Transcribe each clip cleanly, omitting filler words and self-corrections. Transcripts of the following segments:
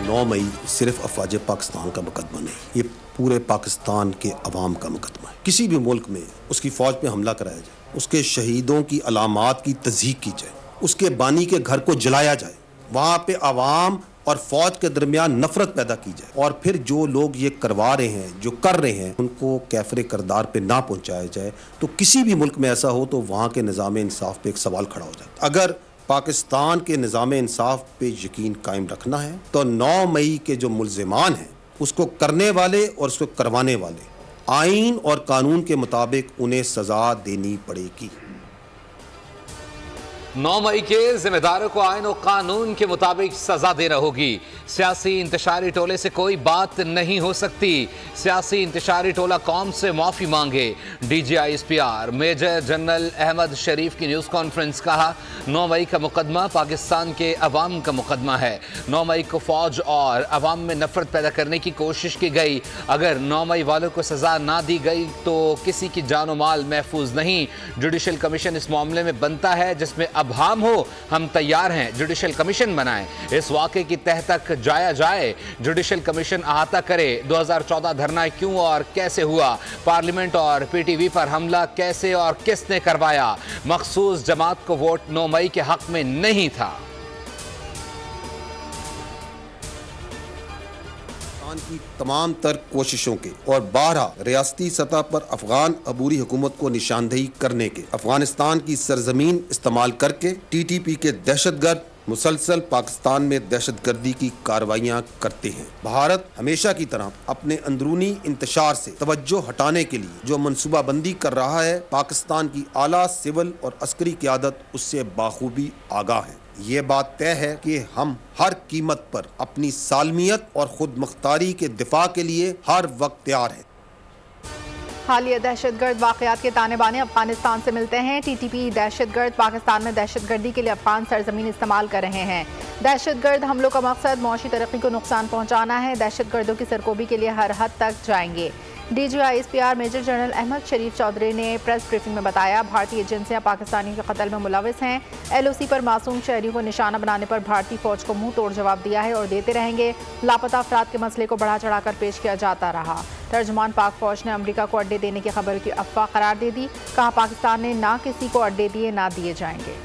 9 मई सिर्फ अफवाज पाकिस्तान का मुकदमा नहीं, ये पूरे पाकिस्तान के अवाम का मुकदमा है। किसी भी मुल्क में उसकी फ़ौज पे हमला कराया जाए, उसके शहीदों की अलामात की तज़हीक की जाए, उसके बानी के घर को जलाया जाए, वहाँ पे अवाम और फौज के दरमियान नफरत पैदा की जाए, और फिर जो लोग ये करवा रहे हैं, जो कर रहे हैं, उनको कैफरे करदार पे ना पहुँचाया जाए, तो किसी भी मुल्क में ऐसा हो तो वहाँ के निज़ाम इंसाफ पे एक सवाल खड़ा हो जाता है। अगर पाकिस्तान के निज़ाम इंसाफ पे यकीन कायम रखना है तो 9 मई के जो मुल्ज़िमान हैं, उसको करने वाले और उसको करवाने वाले आइन और कानून के मुताबिक उन्हें सज़ा देनी पड़ेगी। 9 मई के जिम्मेदारों को आइन और कानून के मुताबिक सजा देना होगी। सियासी इंतशारी टोले से कोई बात नहीं हो सकती। सियासी इंतशारी टोला कौम से माफी मांगे। DGISPR मेजर जनरल अहमद शरीफ की न्यूज़ कॉन्फ्रेंस। कहा 9 मई का मुकदमा पाकिस्तान के अवाम का मुकदमा है। 9 मई को फौज और अवाम में नफरत पैदा करने की कोशिश की गई। अगर 9 मई वालों को सजा ना दी गई तो किसी की जानो माल महफूज नहीं। जुडिशल कमीशन इस मामले में बनता है, जिसमें अभाम हो हम तैयार हैं जुडिशल कमीशन बनाएं, इस वाक़े की तह तक जाया जाए, जुडिशल कमीशन अहाता करे 2014 धरना क्यों और कैसे हुआ, पार्लियामेंट और PTV पर हमला कैसे और किसने करवाया, मखसूस जमात को वोट 9 मई के हक में नहीं था। की तमाम तर कोशिशों के और बारहा रियासती सतह पर अफगान अबूरी हुकूमत को निशानदेही करने के, अफगानिस्तान की सरजमीन इस्तेमाल करके TTP के दहशतगर्द मुसलसल पाकिस्तान में दहशतगर्दी की कार्रवाइयाँ करते हैं। भारत हमेशा की तरह अपने अंदरूनी इंतशार से तवज्जो हटाने के लिए जो मनसूबाबंदी कर रहा है, पाकिस्तान की आला सिविल और अस्करी क़यादत उससे बाखूबी आगाह है। ये बात तय है कि हम हर कीमत पर अपनी सालमियत और खुद मुख्तारी के दिफा के लिए हर वक्त तैयार हैं। हालिया दहशतगर्द वाक़यात के ताने बाने अफगानिस्तान से मिलते हैं। TTP दहशतगर्द पाकिस्तान में दहशतगर्दी के लिए अफगान सरजमीन इस्तेमाल कर रहे हैं। दहशतगर्द हमलों का मकसद मौशी तरक्की को नुकसान पहुँचाना है। दहशतगर्दों की सरकोबी के लिए हर हद तक जाएंगे। DGISPR मेजर जनरल अहमद शरीफ चौधरी ने प्रेस ब्रीफिंग में बताया, भारतीय एजेंसियां पाकिस्तानियों के कत्ल में मुलविस हैं। LOC पर मासूम शहरियों को निशाना बनाने पर भारतीय फौज को मुंह तोड़ जवाब दिया है और देते रहेंगे। लापता अफराद के मसले को बढ़ा चढ़ाकर पेश किया जाता रहा। तर्जुमान पाक फौज ने अमेरिका को अड्डे देने की खबर की अफवाह करार दे दी। कहा पाकिस्तान ने ना किसी को अड्डे दिए ना दिए जाएंगे।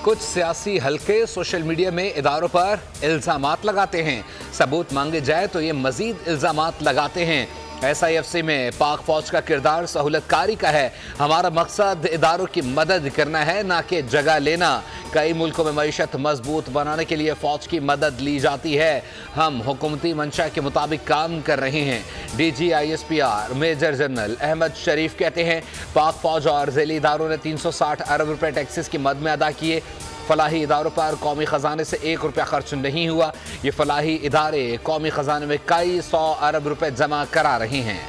कुछ सियासी हलके सोशल मीडिया में इदारों पर इल्जामात लगाते हैं, सबूत मांगे जाए तो ये मजीद इल्जामात लगाते हैं। SIFC में पाक फौज का किरदार सहूलतकारी का है। हमारा मकसद इदारों की मदद करना है, ना कि जगह लेना। कई मुल्कों में मईशत मजबूत बनाने के लिए फौज की मदद ली जाती है। हम हुकूमती मंशा के मुताबिक काम कर रहे हैं। DGISPR मेजर जनरल अहमद शरीफ कहते हैं, पाक फौज और झेली इदारों ने 360 अरब रुपए टैक्सेस की मद में अदा किए। फलाही इदारों पर कौमी ख़जाने से 1 रुपया खर्च नहीं हुआ। ये फलाही इदारे कौमी ख़जाने में कई 100 अरब रुपए जमा करा रहे हैं।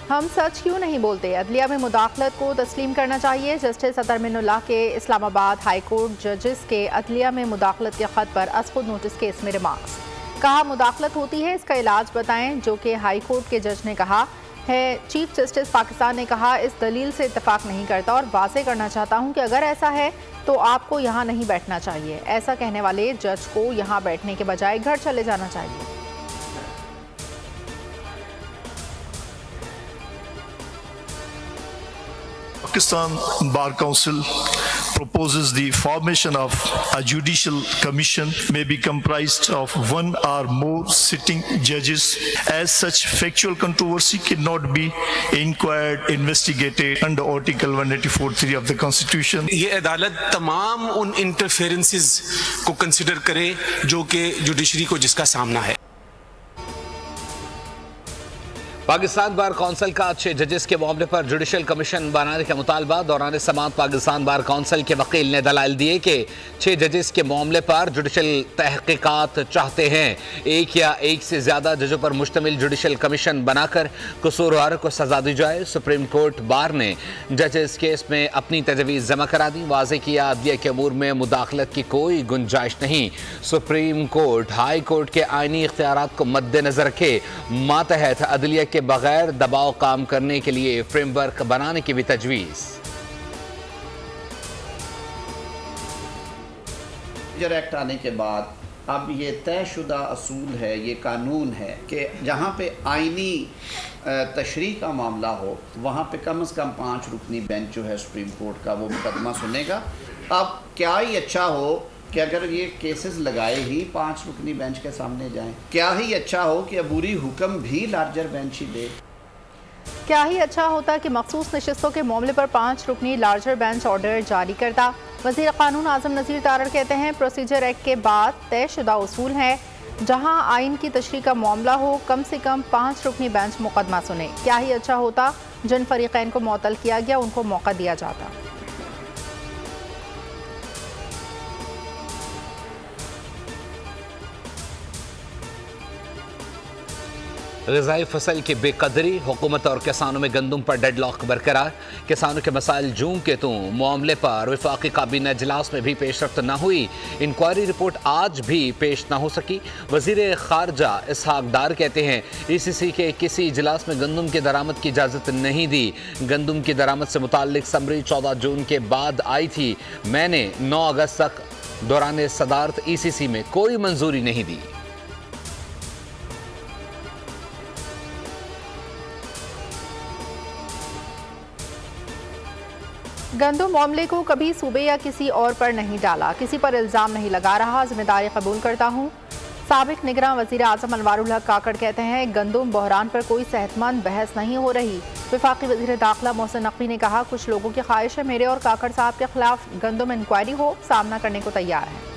हम सच क्यों नहीं बोलते? अदलिया में मुदाखलत को तस्लीम करना चाहिए। जस्टिस अतर मिनुल्लाह के इस्लामाबाद हाई कोर्ट जजेस के अदलिया में मुदाखलत के खत पर असखुद नोटिस केस में रिमार्क्स। कहा मुदाखलत होती है, इसका इलाज बताएं, जो कि हाई कोर्ट के जज ने कहा है। चीफ जस्टिस पाकिस्तान ने कहा इस दलील से इत्तेफाक नहीं करता और वाज़ेह करना चाहता हूं कि अगर ऐसा है तो आपको यहां नहीं बैठना चाहिए। ऐसा कहने वाले जज को यहां बैठने के बजाय घर चले जाना चाहिए। Pakistan Bar Council proposes the formation of a judicial commission may be comprised of 1 or more sitting judges. As such, factual controversy cannot be inquired, investigated under Article 184(3) of the Constitution. ये अदालत तमाम उन interferences को consider करे जो कि judiciary को जिसका सामना है। पाकिस्तान बार कौंसिल का 6 जजेस के मामले पर जुडिशल कमीशन बनाने का मुतालबा। दौरान समाअत पाकिस्तान बार कौंसिल के वकील ने दलाइल दिए कि 6 जजेस के मामले पर जुडिशल तहकीकात चाहते हैं। एक या एक से ज़्यादा जजों पर मुश्तमिल जुडिशल कमीशन बनाकर कसूरवारों को सजा दी जाए। सुप्रीम कोर्ट बार ने जजेस केस में अपनी तजवीज़ जमा करा दी। वाज़े किया अदलिया के अमूर में मुदाखलत की कोई गुंजाइश नहीं। सुप्रीम कोर्ट हाई कोर्ट के आइनी इख्तियारात को मद्देनजर रखे मातहत अदलिया के बगैर दबाव काम करने के लिए फ्रेमवर्क बनाने की भी तजवीज़। एक्ट आने के बाद अब ये तयशुदा असूल है, ये कानून है कि जहाँ पे आइनी तशरीह का मामला हो वहाँ पे कम से कम 5 रुकनी बेंच जो है सुप्रीम कोर्ट का वो मुकदमा सुनेगा। अब क्या ही अच्छा हो कि अगर ये केसेस लगाए ही 5 रुकनी बेंच के सामने जाएं, क्या ही अच्छा हो कि अबूरी हुक्म भी लार्जर बेंच ही दे। क्या ही अच्छा होता कि मखसूस नशिस्तों के मामले पर 5 रुकनी लार्जर बेंच ऑर्डर जारी करता। वज़ीर कानून आज़म नज़ीर तारड़ कहते हैं प्रोसीजर एक्ट के बाद तयशुदा उसूल है, जहां आइन की तशरीह का मामला हो कम से कम 5 रुकनी बेंच मुकदमा सुने। क्या ही अच्छा होता जिन फरीक़ैन को मुअत्तल किया गया उनको मौका दिया जाता। ग़िज़ाई फसल की बेकदरी, हुकूमत और किसानों में गंदम पर डेडलॉक बरकरार। किसानों के मसाइल जूं के तूं मामले पर वफाकी काबीना इजलास में भी पेशरफ्त न हुई। इंक्वायरी रिपोर्ट आज भी पेश न हो सकी। वज़ीर ख़ारजा इसहाक डार कहते हैं ECC के किसी इजलास में गंदम की दरामद की इजाज़त नहीं दी। गंदम की दरामद से मुताल्लिक समरी 14 जून के बाद आई थी। मैंने 9 अगस्त तक दौरान सदारत ECC में कोई मंजूरी नहीं दी। गंदम मामले को कभी सूबे या किसी और पर नहीं डाला, किसी पर इल्ज़ाम नहीं लगा रहा, जिम्मेदारी कबूल करता हूँ। साबिक निगरान वज़ीर आज़म अनवारुल हक काकड़ कहते हैं गंदम बहरान पर कोई सेहतमंद बहस नहीं हो रही। वफाकी वज़ीर दाखिला मोहसिन नकवी ने कहा कुछ लोगों की ख्वाहिश है मेरे और काकड़ साहब के खिलाफ गंदम इंक्वायरी हो, सामना करने को तैयार है।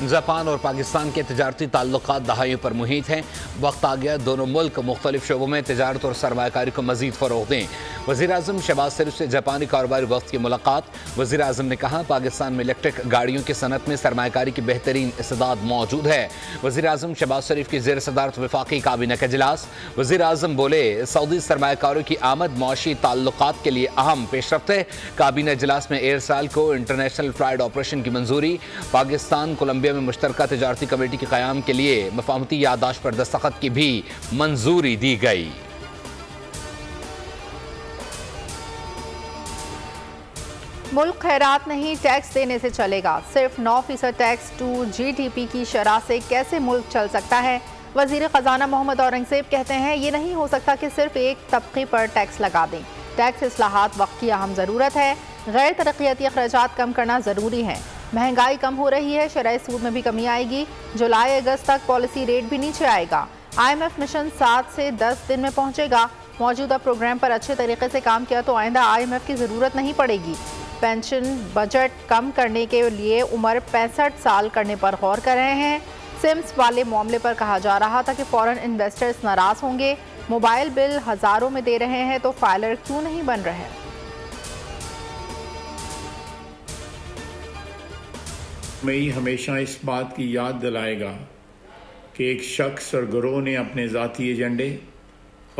जापान और पाकिस्तान के तजारती ताल्लुकात दहाइयों पर मुहित हैं। वक्त आ गया दोनों मुल्क मुख्तलिफ शोबों में तजारत और सरमायाकारी को मजीद फ़रोग़ दें। वज़ीर आज़म शहबाज शरीफ से जापानी कारोबारी वक्त की मुलाकात। वज़ीर आज़म ने कहा पाकिस्तान में इलेक्ट्रिक गाड़ियों की सनत में सरमायाकारी की बेहतरीन इस्तेदाद मौजूद है। वज़ीर आज़म शहबाज शरीफ की ज़ेर सदारत वफाकी काबीना का इजलास। वज़ीर आज़म बोले सऊदी सरमायाकारों की आमद मुआशी ताल्लुकात के लिए अहम पेशरफ्त है। काबीना इजलास में एयरसेल को इंटरनेशनल फ्लाइट ऑपरेशन की मंजूरी। पाकिस्तान कोलंबिया में मुश्तरका तजारती कमेटी के क़याम के लिए मफाहमती याददाश्त पर दस्तखत की भी मंजूरी दी गई। मुल्क खैरात नहीं टैक्स देने से चलेगा, सिर्फ 9% टैक्स टू GDP की शरह से कैसे मुल्क चल सकता है। वज़ीर ख़जाना मोहम्मद औरंगज़ेब कहते हैं ये नहीं हो सकता कि सिर्फ एक तबके पर टैक्स लगा दें। टैक्स इस्लाहात वक्त की अहम ज़रूरत है। गैर तरक्याती अखराजात कम करना ज़रूरी है। महंगाई कम हो रही है, शरह सूद में भी कमी आएगी। जुलाई अगस्त तक पॉलिसी रेट भी नीचे आएगा। IMF मिशन 7 से 10 दिन में पहुंचेगा। मौजूदा प्रोग्राम पर अच्छे तरीके से काम किया तो आइंदा IMF की ज़रूरत नहीं पड़ेगी। पेंशन बजट कम करने के लिए उम्र 65 साल करने पर गौर कर रहे हैं। सिम्स वाले मामले पर कहा जा रहा था कि फॉरेन इन्वेस्टर्स नाराज़ होंगे। मोबाइल बिल हज़ारों में दे रहे हैं तो फाइलर क्यों नहीं बन रहे। मई हमेशा इस बात की याद दिलाएगा कि एक शख्स और गिरोह ने अपने ज़ाती एजेंडे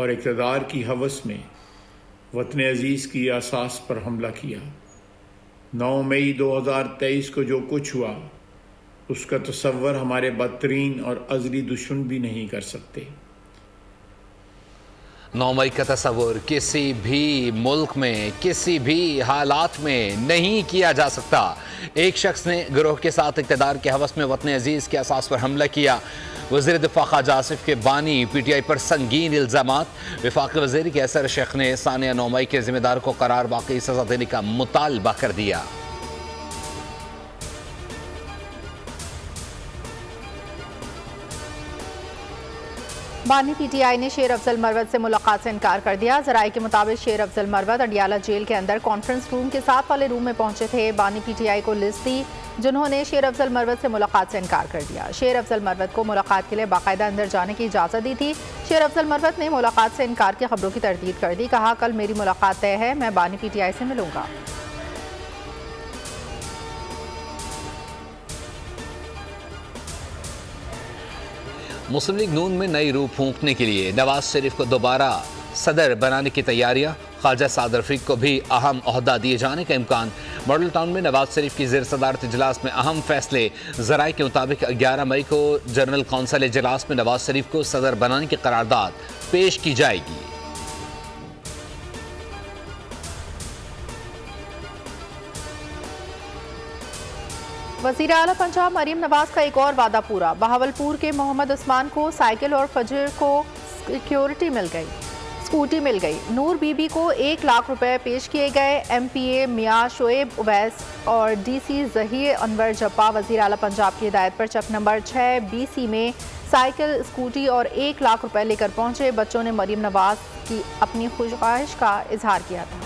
और इक़्तिदार की हवस में वतन अज़ीज़ की असास पर हमला किया। 9 मई 2023 को जो कुछ हुआ उसका तसव्वुर हमारे बदतरीन और अज़ली दुश्मन भी नहीं कर सकते। 9 मई का तस्वुर किसी भी मुल्क में किसी भी हालात में नहीं किया जा सकता। एक शख्स ने गिरोह के साथ इक़्तिदार के हवस में वतन अजीज़ के असास पर हमला किया। वज़ीर दिफ़ा ख्वाजा आसिफ के बानी PTI पर संगीन इल्ज़ामात। वफाकी वज़ीर कैसर शेख ने सानिया 9 मई के ज़िम्मेदार को करार वाकई सज़ा देने का मुतालबा कर दिया। बानी PTI ने शेर अफजल मरवत से मुलाकात से इनकार कर दिया। ज़राए के मुताबिक शेर अफजल मरवत अडियाला जेल के अंदर कॉन्फ्रेंस रूम के साथ वाले रूम में पहुंचे थे। बानी PTI को लिस्ट दी जिन्होंने शेर अफजल मरवत से मुलाकात से इनकार कर दिया। शेर अफजल मरवत को मुलाकात के लिए बाकायदा अंदर जाने की इजाज़त दी थी। शेर अफजल मरवत ने मुलाकात से इनकार की खबरों की तरदीद कर दी। कहा कल मेरी मुलाकात तय है, मैं बानी PTI से मिलूंगा। मुस्लिम लीग नून में नई रूह फूंकने के लिए नवाज शरीफ को दोबारा सदर बनाने की तैयारियां। ख्वाजा साद रफीक को भी अहम ओहदा दिए जाने का इम्कान। मॉडल टाउन में नवाज शरीफ की ज़ेर सदारत इजलास में अहम फैसले। ज़राए के मुताबिक 11 मई को जनरल कौंसिल इजलास में नवाज शरीफ को सदर बनाने की करारदाद पेश की जाएगी। वज़ीर आला पंजाब मरीम नवाज का एक और वादा पूरा। बहावलपुर के मोहम्मद उस्मान को साइकिल और फजर को स्कूटी मिल गई। नूर बीबी को 1 लाख रुपए पेश किए गए। MPA मियां शोएब उवैस और DC ज़हीर अनवर जप्पा वज़ीर आला पंजाब की हिदायत पर चक नंबर 6 BC में साइकिल, स्कूटी और 1 लाख रुपए लेकर पहुंचे। बच्चों ने मरीम नवाज की अपनी खुशख्वाहिश का इजहार किया था।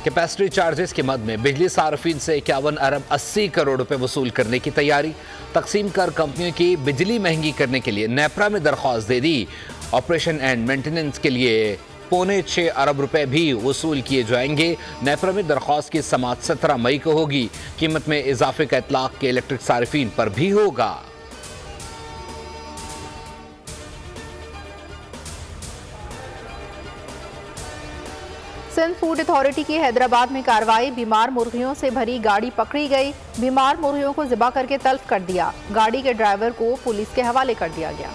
कैपेसिटी चार्जेस के मद में बिजली सार्फिन से 51 अरब 80 करोड़ रुपए वसूल करने की तैयारी। तकसीम कर कंपनियों की बिजली महंगी करने के लिए नेपरा में दरख्वास्त दे दी। ऑपरेशन एंड मेंटेनेंस के लिए 6.25 अरब रुपए भी वसूल किए जाएंगे। नेपरा में दरख्वास्त की समाअत 17 मई को होगी। कीमत में इजाफे का इतलाक के इलेक्ट्रिक सार्फिन पर भी होगा। सिंध फूड अथॉरिटी की हैदराबाद में कार्रवाई। बीमार मुर्गियों से भरी गाड़ी पकड़ी गई। बीमार मुर्गियों को ज़िबा करके तल्फ कर दिया। गाड़ी के ड्राइवर को पुलिस के हवाले कर दिया गया।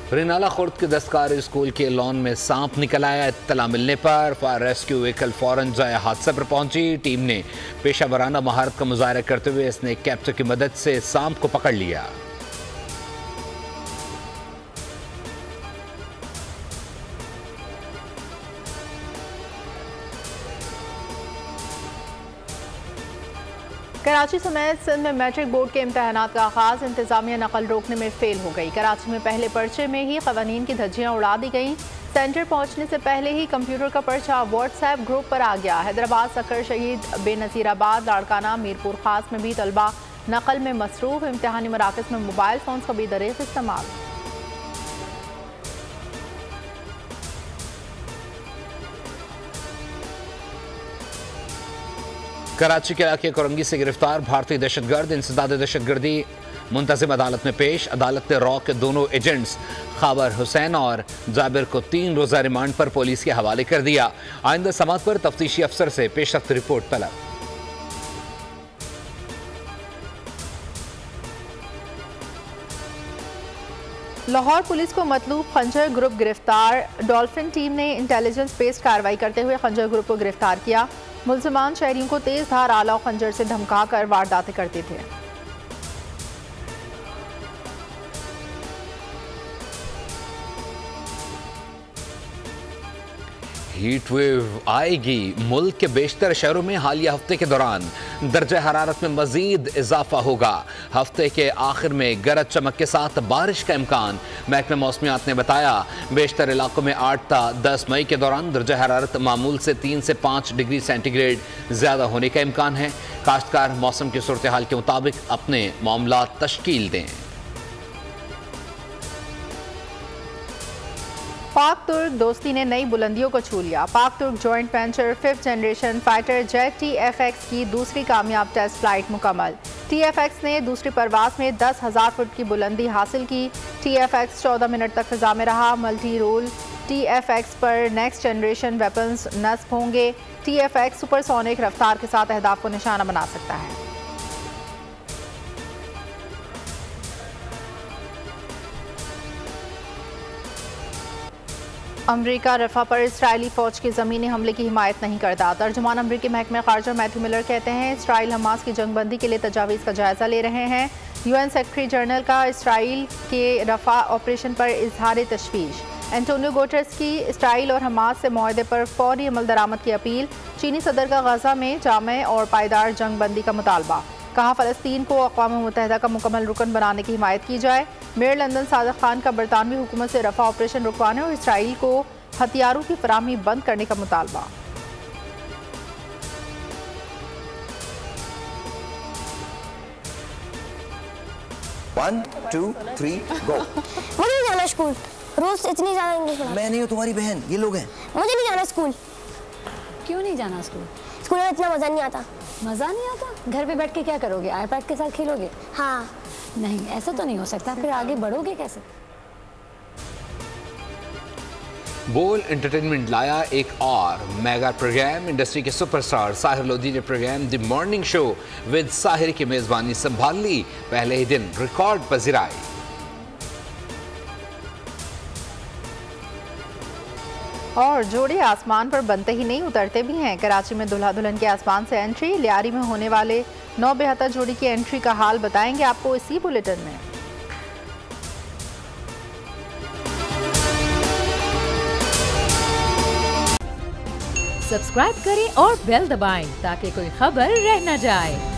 रिनाला खुर्द के दस्तकारी स्कूल के लॉन में सांप निकल आया। इत्तला मिलने पर फायर रेस्क्यू व्हीकल फौरन जाए हादसे पर पहुंची। टीम ने पेशा वराना महारत का मुजाहरा करते हुए स्नेक कैप्चर की मदद से सांप को पकड़ लिया। कराची समेत सिंध में मैट्रिक बोर्ड के इम्तहानात का आगाज। इंतजामिया नकल रोकने में फेल हो गई। कराची में पहले पर्चे में ही क़वानीन की धज्जियां उड़ा दी गईं। सेंटर पहुंचने से पहले ही कंप्यूटर का पर्चा व्हाट्सएप ग्रुप पर आ गया। हैदराबाद, सक्कर शहीद, बेनज़ीराबाद, लाड़काना, मीरपुर खास में भी तलबा नकल में मसरूफ। इम्तहानी मराकज़ में मोबाइल फ़ोन्स का भी दरेक इस्तेमाल। कराची के इलाके कोरंगी से गिरफ्तार भारतीय दहशतगर्द इंसदाद दहशतगर्दी मुंतज़िम अदालत में पेश। अदालत ने रॉ के दोनों एजेंट्स खाबर हुसैन और जाबिर को 3 रोज़ा रिमांड पर पुलिस के हवाले कर दिया। आइंदा समात पर तफ्तीशी अफसर से पेशरफ्त रिपोर्ट तलब। लाहौर पुलिस को मतलूब खंजर ग्रुप गिरफ्तार। डॉल्फिन टीम ने इंटेलिजेंस बेस्ड कार्रवाई करते हुए खंजर ग्रुप को गिरफ्तार किया। मुल्ज़िमान शहरियों को तेज धार आला और खंजर से धमका कर वारदातें करते थे। हीट वेव आएगी। मुल्क के बेशतर शहरों में हालिया हफ्ते के दौरान दर्जा हरारत में मजीद इजाफा होगा। हफ्ते के आखिर में गरज चमक के साथ बारिश का इम्कान। महकमे मौसमियात ने बताया बेशतर इलाकों में 8 ta 10 मई के दौरान दर्जा हरारत मामूल से 3 से 5 डिग्री सेंटीग्रेड ज़्यादा होने का इम्कान है। काश्तकार मौसम की सूरत हाल के मुताबिक अपने मामला तश्कील दें। पाक तुर्क दोस्ती ने नई बुलंदियों को छू लिया। पाक तुर्क joint venture 5th generation fighter jet TFX की दूसरी कामयाब टेस्ट फ्लाइट मुकम्मल। TFX ने दूसरी परवाज में 10,000 फुट की बुलंदी हासिल की। TFX 14 मिनट तक फिजा में रहा। मल्टी रोल TFX पर नेक्स्ट जनरेशन वेपन्स नस्ब होंगे। TFX सुपरसोनिक रफ्तार के साथ अहदाफ को निशाना बना सकता है। अमरीका रफा पर इसराइली फौज के ज़मीनी हमले की हिमायत नहीं करता। तर्जुमान अमरीकी महकमे ख़ारजा मैथ्यू मिलर कहते हैं इसराइल हमास की जंगबंदी के लिए तजावीज़ का जायज़ा ले रहे हैं। UN सेक्रेटरी जनरल का इसराइल के रफा ऑपरेशन पर इजहार तशवीश। एंटोनियो गुटेरेस की इसराइल और हमास से मुआहदे पर फौरी अमल दरामद की अपील। चीनी सदर का गजा में जामे और पायदार जंगबंदी का मुतालबा। कहा फ़लस्तीन को अक़वाम मुत्तहिदा का मुकम्मल रुकन बनाने की हिमायत की जाए। मेयर लंदन सादिक खान का बरतानवी हुकूमत से रफा ऑपरेशन रुकवाने और इसराइल को हथियारों की फराहमी बंद करने का मुतालबा। One, 2, 3, go. मुझे नहीं जाना स्कूल। रोज इतनी ज्यादा इंग्लिश पढ़ा। मैं नहीं हूँ तुम्हारी बहन, ये लोग हैं। मुझे नहीं जाना स्कूल। क्यों नहीं जाना स्कूल? स्कूल में इतना मजा नहीं आता। मज़ा नहीं आता? घर पे बैठ के क्या करोगे? आईपैड के साथ खेलोगे? हाँ। नहीं, ऐसा तो नहीं हो सकता। फिर आगे बढ़ोगे कैसे? बोल एंटरटेनमेंट लाया एक और मेगा प्रोग्राम। इंडस्ट्री के सुपरस्टार साहिर लोधी ने programme the morning show with Sahir की मेजबानी संभाल ली। पहले ही दिन रिकॉर्ड पजीराई। और जोड़े आसमान पर बनते ही नहीं उतरते भी हैं। कराची में दुल्हा दुल्हन के आसमान से एंट्री। लियारी में होने वाले 972 जोड़ी की एंट्री का हाल बताएंगे आपको इसी बुलेटिन में। सब्सक्राइब करें और बेल दबाएं ताकि कोई खबर रह न जाए।